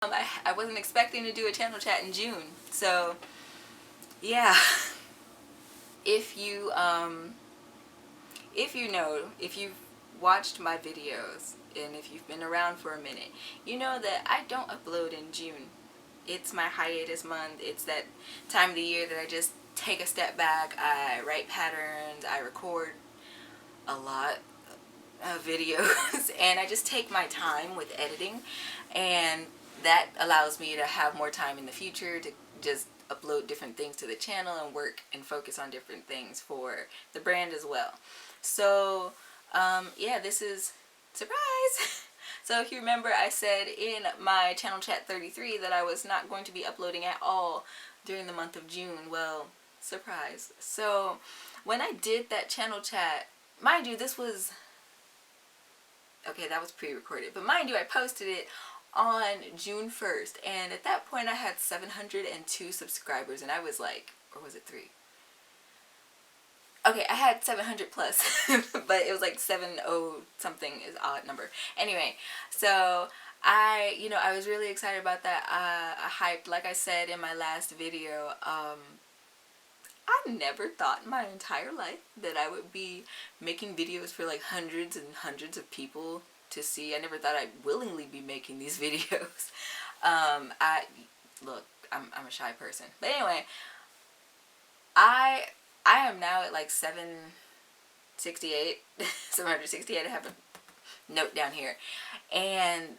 I wasn't expecting to do a channel chat in June, so yeah. If you if you've watched my videos and if you've been around for a minute, you know that I don't upload in June. It's my hiatus month. It's that time of the year that I just take a step back. I write patterns, I record a lot of videos, and I just take my time with editing, and that allows me to have more time in the future to just upload different things to the channel and work and focus on different things for the brand as well. So yeah, this is surprise. So if you remember, I said in my channel chat 33 that I was not going to be uploading at all during the month of June. Well, surprise. So when I did that channel chat, mind you, this was, okay, that was pre-recorded, but mind you, I posted it on June 1st, and at that point I had 702 subscribers, and I was like, or was it 3? Okay, I had 700 plus, but it was like 70 something is odd number. Anyway, so I was really excited about that. I hyped, like I said in my last video, I never thought in my entire life that I would be making videos for like hundreds and hundreds of people to see. I never thought I'd willingly be making these videos. I'm a shy person, but anyway, I am now at like 768. 768. I have a note down here, and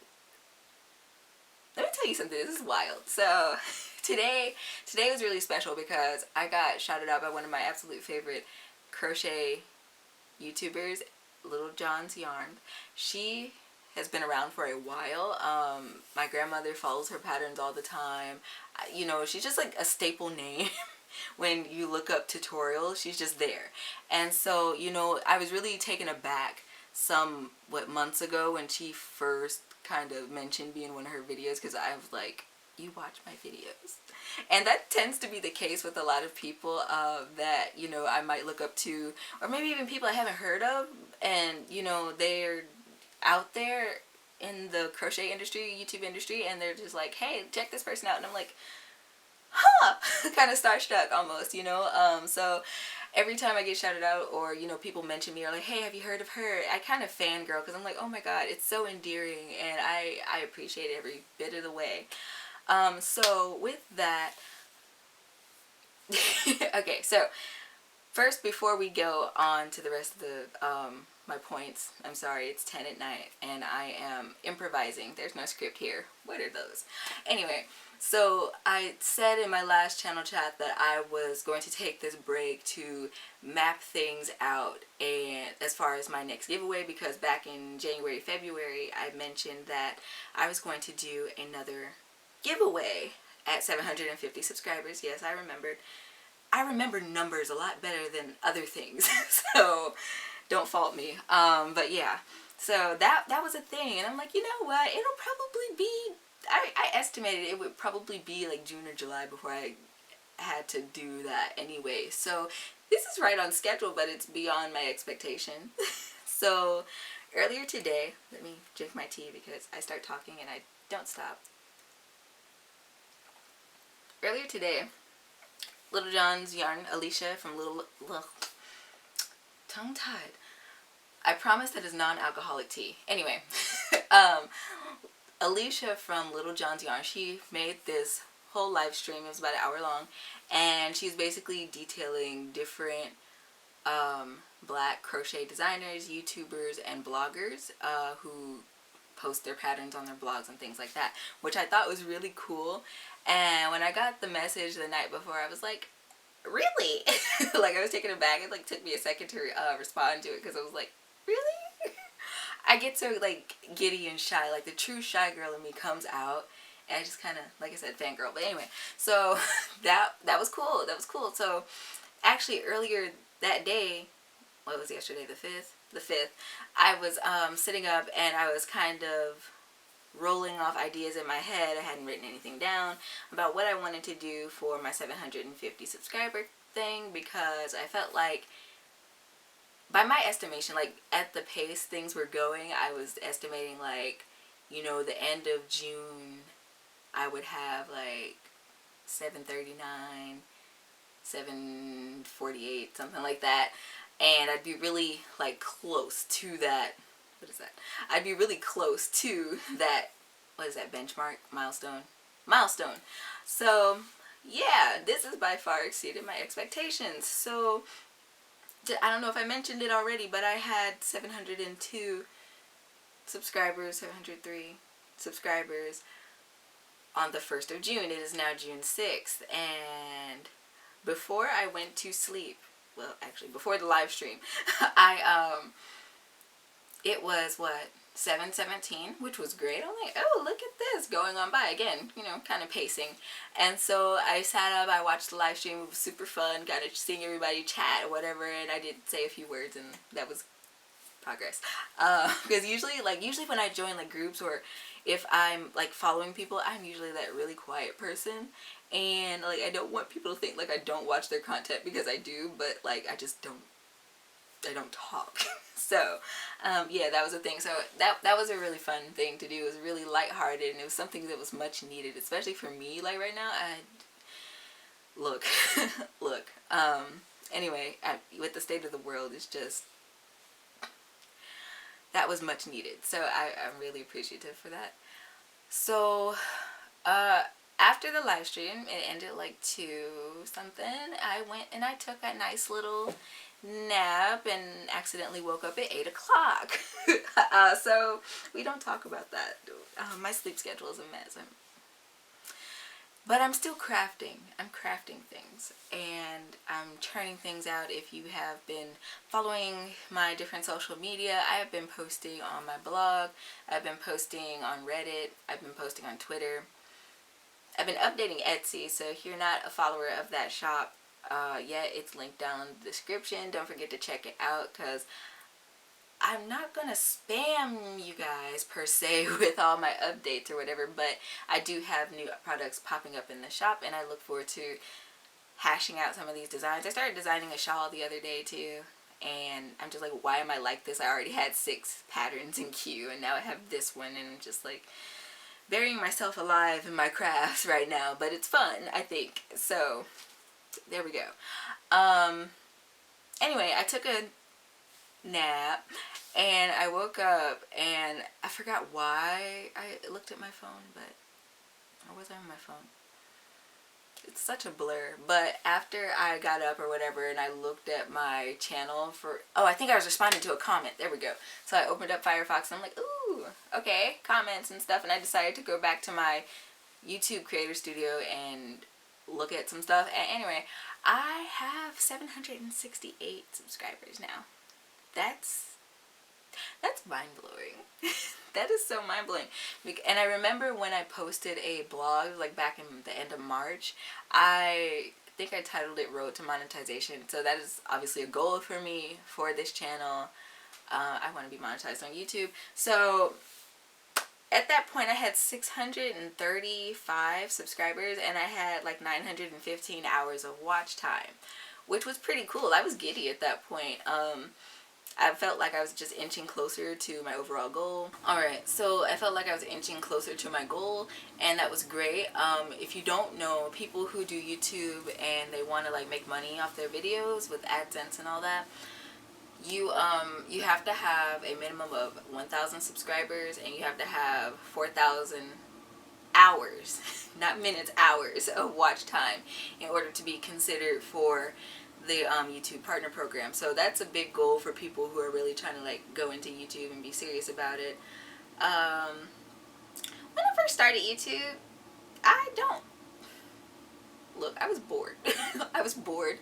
let me tell you something. This is wild. So today was really special because I got shouted out by one of my absolute favorite crochet YouTubers, Little John's Yarn. She has been around for a while. My grandmother follows her patterns all the time. She's just like a staple name. When you look up tutorials, she's just there. And so, I was really taken aback months ago when she first kind of mentioned me in one of her videos, because I was like, you watch my videos? And that tends to be the case with a lot of people that I might look up to, or maybe even people I haven't heard of, and they're out there in the crochet industry, YouTube industry, and they're just like, hey, check this person out, and I'm like, huh, kind of starstruck almost, so every time I get shouted out, or people mention me, or like, hey, have you heard of her, I kind of fangirl, because I'm like, oh my god, it's so endearing, and I appreciate it every bit of the way. So with that, okay, so first, before we go on to the rest of the my points, I'm sorry, it's 10 at night and I am improvising. There's no script here. What are those? Anyway, so I said in my last channel chat that I was going to take this break to map things out, and as far as my next giveaway, because back in January, February, I mentioned that I was going to do another giveaway at 750 subscribers. Yes, I remembered. I remember numbers a lot better than other things, so don't fault me. But yeah, so that was a thing, and I'm like, you know what? It'll probably be. I estimated it would probably be like June or July before I had to do that anyway. So this is right on schedule, but it's beyond my expectation. So earlier today, let me drink my tea because I start talking and I don't stop. Earlier today, Little John's Yarn, Alicia from tongue-tied. I promise that is non-alcoholic tea. Anyway, Alicia from Little John's Yarn, she made this whole live stream. It was about an hour long, and she's basically detailing different black crochet designers, YouTubers, and bloggers who post their patterns on their blogs and things like that, which I thought was really cool. And when I got the message the night before, I was like, really? Like, I was taken aback. It like took me a second to respond to it, because I was like, really? I get so like giddy and shy, like the true shy girl in me comes out, and I just kind of, like I said, fangirl. But anyway, so that was cool. That was cool. So actually earlier that day, what was yesterday, the 5th, I was sitting up and I was kind of rolling off ideas in my head. I hadn't written anything down about what I wanted to do for my 750 subscriber thing, because I felt like, by my estimation, like at the pace things were going, I was estimating like, the end of June I would have like 739, 748, something like that. And I'd be really like close to that. What is that? I'd be really close to that. What is that? Benchmark? Milestone. So yeah, this has by far exceeded my expectations. So I don't know if I mentioned it already, but I had 702 subscribers, 703 subscribers on the 1st of June. It is now June 6th, and before I went to sleep, well, actually before the live stream, it was what, 7:17, which was great. I'm like, oh, look at this going on by again, kind of pacing. And so I sat up, I watched the live stream. It was super fun, got to seeing everybody chat or whatever, and I did say a few words, and that was progress. Because usually when I join like groups, or if I'm like following people, I'm usually that really quiet person, and like I don't want people to think like I don't watch their content, because I do, but like I don't talk. So yeah, that was a thing. So that was a really fun thing to do. It was really lighthearted, and it was something that was much needed, especially for me. Like right now, look. Anyway, with the state of the world, it's just, that was much needed. So I'm really appreciative for that. So after the live stream, it ended like 2 something. I went and I took a nice little nap and accidentally woke up at 8 o'clock. So we don't talk about that. My sleep schedule is a mess. But I'm still crafting. I'm crafting things, and I'm churning things out. If you have been following my different social media, I have been posting on my blog, I've been posting on Reddit, I've been posting on Twitter. I've been updating Etsy, so if you're not a follower of that shop yet, it's linked down in the description. Don't forget to check it out, because I'm not gonna spam you guys per se with all my updates or whatever, but I do have new products popping up in the shop, and I look forward to hashing out some of these designs. I started designing a shawl the other day too, and I'm just like, why am I like this? I already had 6 patterns in queue, and now I have this one, and I'm just like burying myself alive in my crafts right now, but it's fun, I think. So there we go. Anyway, I took a nap, and I woke up, and I forgot why I looked at my phone, or was I on my phone? It's such a blur. But after I got up or whatever, and I looked at my channel I think I was responding to a comment. There we go. So I opened up Firefox, and I'm like, ooh, okay, comments and stuff, and I decided to go back to my YouTube Creator Studio and look at some stuff. And anyway, I have 768 subscribers now. That's mind-blowing. That is so mind-blowing. And I remember when I posted a blog like back in the end of March, I think I titled it Road to Monetization. So that is obviously a goal for me for this channel. I want to be monetized on YouTube. So at that point, I had 635 subscribers, and I had like 915 hours of watch time, which was pretty cool. I was giddy at that point. I felt like I was just inching closer to my overall goal. Alright, so I felt like I was inching closer to my goal, and that was great. If you don't know, people who do YouTube and they want to like make money off their videos with AdSense and all that, you have to have a minimum of 1,000 subscribers, and you have to have 4,000 hours, not minutes, hours of watch time in order to be considered for the YouTube partner program. So that's a big goal for people who are really trying to like go into YouTube and be serious about it. When I first started YouTube, I was bored. I was bored.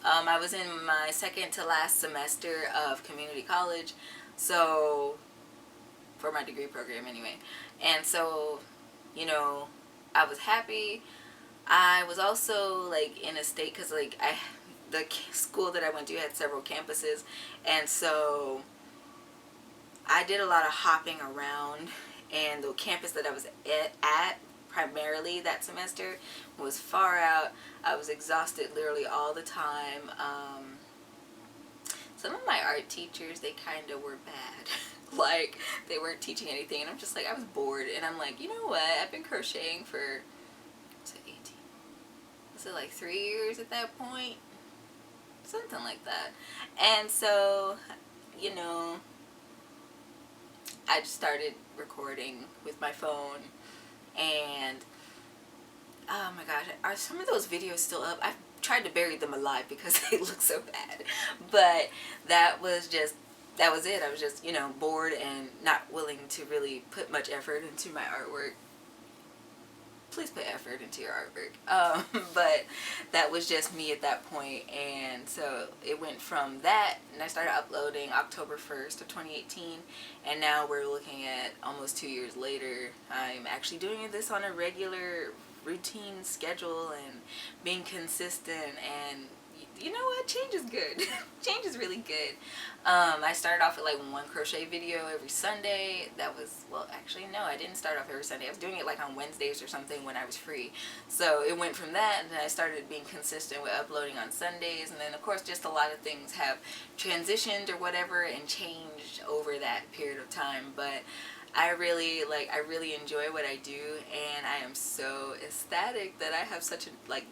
I was in my second to last semester of community college, so for my degree program anyway. And so, I was happy. I was also like in a state, because like the school that I went to had several campuses, and so I did a lot of hopping around, and the campus that I was at primarily that semester was far out. I was exhausted literally all the time. some of my art teachers, they kind of were bad. Like, they weren't teaching anything, and I'm just like, I was bored, and I'm like, you know what, I've been crocheting for, was it 18? Was it like 3 years at that point? Something like that. And so, you know, I just started recording with my phone, and oh my gosh, are some of those videos still up? I've tried to bury them alive because they look so bad, but that was it. I was just, you know, bored and not willing to really put much effort into my artwork. Please put effort into your artwork. But that was just me at that point, and so it went from that, and I started uploading October 1st of 2018, and now we're looking at almost 2 years later. I'm actually doing this on a regular routine schedule and being consistent, and you know what, change is good. Change is really good. I started off with like one crochet video every Sunday. That was, well, actually no, I didn't start off every Sunday. I was doing it like on Wednesdays or something when I was free. So it went from that, and then I started being consistent with uploading on Sundays, and then of course just a lot of things have transitioned or whatever and changed over that period of time. But I really enjoy what I do, and I am so ecstatic that I have such a like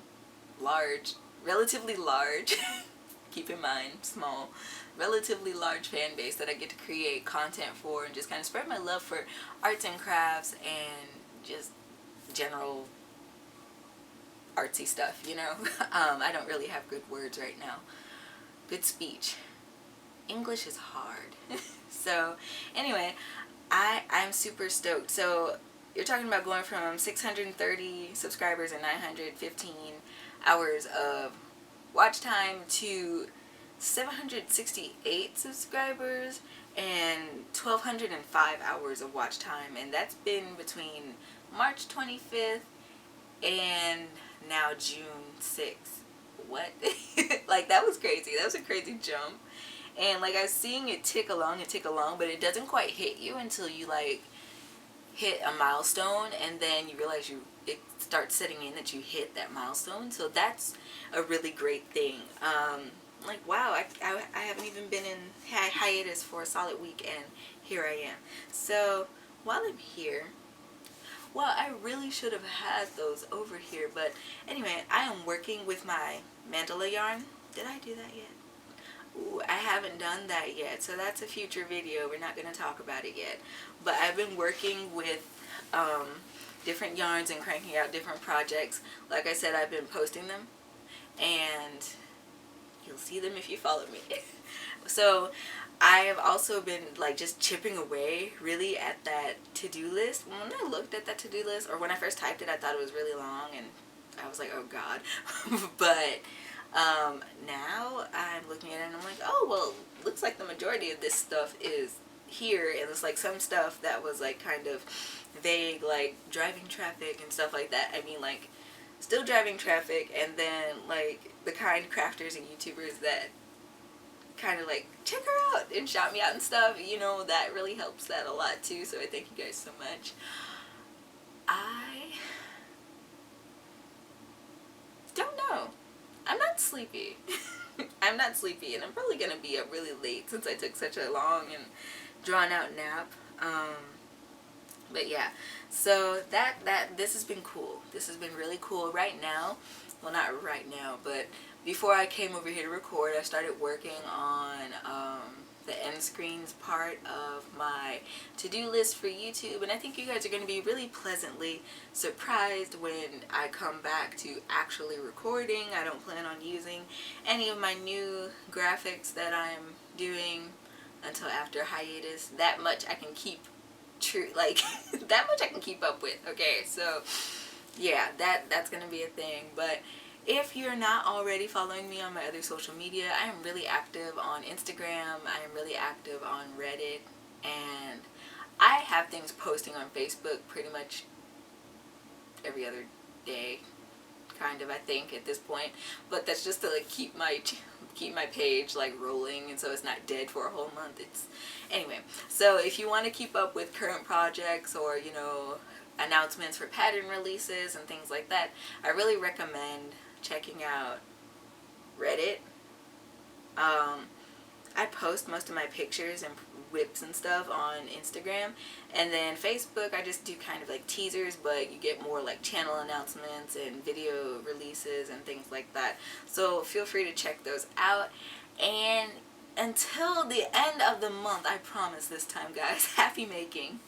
large, relatively large, keep in mind small, relatively large fan base that I get to create content for and just kind of spread my love for arts and crafts and just general artsy stuff, you know. I don't really have good words right now. Good speech. English is hard. So anyway, I'm super stoked. So you're talking about going from 630 subscribers and 915 hours of watch time to 768 subscribers and 1,205 hours of watch time, and that's been between March 25th and now June 6th. What? Like, that was crazy. That was a crazy jump. And like, I was seeing it tick along and tick along, but it doesn't quite hit you until you like hit a milestone, and then you realize it starts setting in that you hit that milestone. So that's a really great thing. Like, wow, I haven't even been in hiatus for a solid week, and here I am. So while I'm here, well, I really should have had those over here, but anyway, I am working with my mandala yarn. Did I do that yet? Ooh, I haven't done that yet, so that's a future video. We're not going to talk about it yet. But I've been working with different yarns and cranking out different projects. Like I said, I've been posting them, and you'll see them if you follow me. So I have also been like just chipping away really at that to-do list. When I looked at that to-do list, or when I first typed it, I thought it was really long, and I was like, oh god. But now I'm looking at it and I'm like, oh, well, looks like the majority of this stuff is here, and it's like some stuff that was like kind of vague, like driving traffic and stuff like that. I mean, like, still driving traffic, and then like the kind crafters and YouTubers that kind of like check her out and shout me out and stuff, you know, that really helps that a lot too. So I thank you guys so much. I don't know. I'm not sleepy. I'm not sleepy, and I'm probably gonna be up really late since I took such a long and drawn out nap. But yeah, so this has been cool. This has been really cool. Right now, well, not right now, but before I came over here to record, I started working on the end screens part of my to-do list for YouTube, and I think you guys are going to be really pleasantly surprised when I come back to actually recording. I don't plan on using any of my new graphics that I'm doing until after hiatus. That much I can keep true, like that much I can keep up with. Okay, so yeah, that's gonna be a thing. But if you're not already following me on my other social media, I am really active on Instagram, I am really active on Reddit, and I have things posting on Facebook pretty much every other day, kind of, I think, at this point. But that's just to like keep my page like rolling, and so it's not dead for a whole month. It's anyway, so if you want to keep up with current projects, or you know, announcements for pattern releases and things like that, I really recommend checking out Reddit. I post most of my pictures and whips and stuff on Instagram, and then Facebook I just do kind of like teasers, but you get more like channel announcements and video releases and things like that. So feel free to check those out. And until the end of the month, I promise this time, guys, happy making.